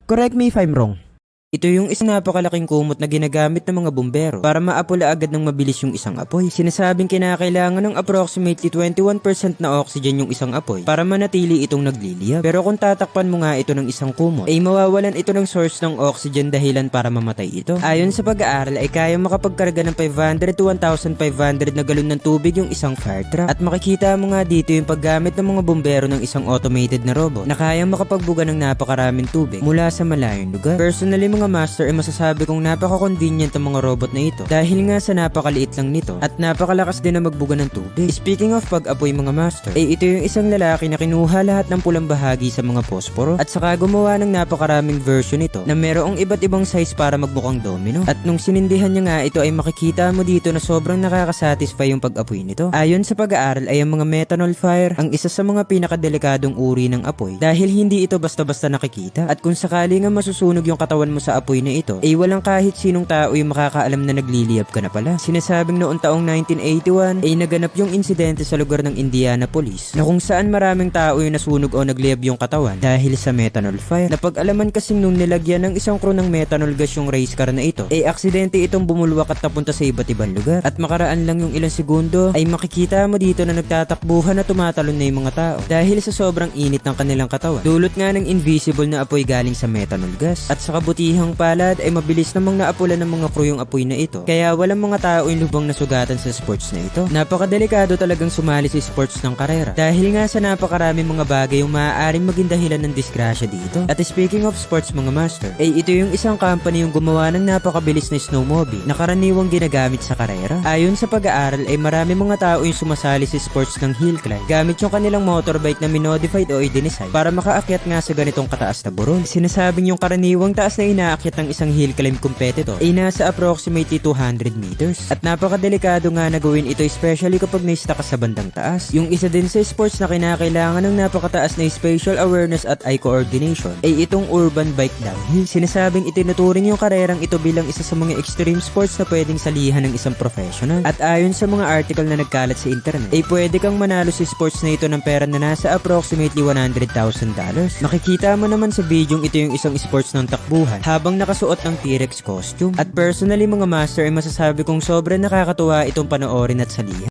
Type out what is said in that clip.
Correct me if I'm wrong. Ito yung isang napakalaking kumot na ginagamit ng mga bumbero para maapula agad ng mabilis yung isang apoy. Sinasabing kinakailangan ng approximately 21% na oxygen yung isang apoy para manatili itong nagliliyab. Pero kung tatakpan mo nga ito ng isang kumot, ay mawawalan ito ng source ng oxygen dahilan para mamatay ito. Ayon sa pag-aaral ay kaya makapagkarga ng 500 to 1,500 na galon ng tubig yung isang fire truck. At makikita mo nga dito yung paggamit ng mga bumbero ng isang automated na robot na kayang makapagbuga ng napakaraming tubig mula sa malayong lugar. Personally mga master ay masasabi kong napaka-convenient ang mga robot na ito dahil nga sa napakaliit lang nito at napakalakas din na magbuga ng tubig. Speaking of pag-apoy mga master, ay ito yung isang lalaki na kinuha lahat ng pulang bahagi sa mga posporo at saka gumawa ng napakaraming version nito na merong iba't ibang size para magmukhang domino. At nung sinindihan niya nga ito ay makikita mo dito na sobrang nakakasatisfy yung pag-apoy nito. Ayon sa pag-aaral ay ang mga methanol fire ang isa sa mga pinakadelikadong uri ng apoy dahil hindi ito basta-basta nakikita at kung sakali nga masusunog yung katawan mo sa apoy na ito, ay walang kahit sinong tao yung makakaalam na nagliliyab ka na pala. Sinasabing noong taong 1981 ay naganap yung insidente sa lugar ng Indianapolis na kung saan maraming tao yung nasunog o nagliyab yung katawan dahil sa methanol fire. Napag-alaman kasing nung nilagyan ng isang crew ng methanol gas yung race car na ito, ay aksidente itong bumulwak at napunta sa iba't ibang lugar. At makaraan lang yung ilang segundo ay makikita mo dito na nagtatakbuhan na tumatalon na yung mga tao dahil sa sobrang init ng kanilang katawan. Dulot nga ng invisible na apoy galing sa methanol gas. At sa kabutihang palad ay mabilis namang naapula ng mga crew yung apoy na ito kaya walang mga tao yung lubang nasugatan sa sports na ito. Napakadelikado talagang sumali sa sports ng karera dahil nga sa napakaraming mga bagay yung maaaring maging dahilan ng disgrasya dito. At speaking of sports mga master, ay ito yung isang company yung gumawa ng napakabilis na snowmobile na karaniwang ginagamit sa karera. Ayon sa pag-aaral ay marami mga tao yung sumasali sa sports ng hill climb gamit yung kanilang motorbike na minodified o i-design para makaakyat nga sa ganitong kataas na burol. Sinasabing yung karaniwang taas na inaakyat ng isang hill climb competitor ay nasa approximately 200 meters. At napakadelikado nga na gawin ito especially kapag na-stuck ka sa bandang taas. Yung isa din sa sports na kinakailangan ng napakataas na spatial awareness at eye coordination ay itong urban bike downhill. Sinasabing itinuturing yung karerang ito bilang isa sa mga extreme sports na pwedeng salihan ng isang professional. At ayon sa mga article na nagkalat sa internet, ay pwede kang manalo sa sports na ito ng pera na nasa approximately $100,000. Makikita mo naman sa video ito yung isang sports ng takbuhan habang nakasuot ng T-Rex costume. At personally mga master ay masasabi kong sobrang nakakatuwa itong panoorin at salihan.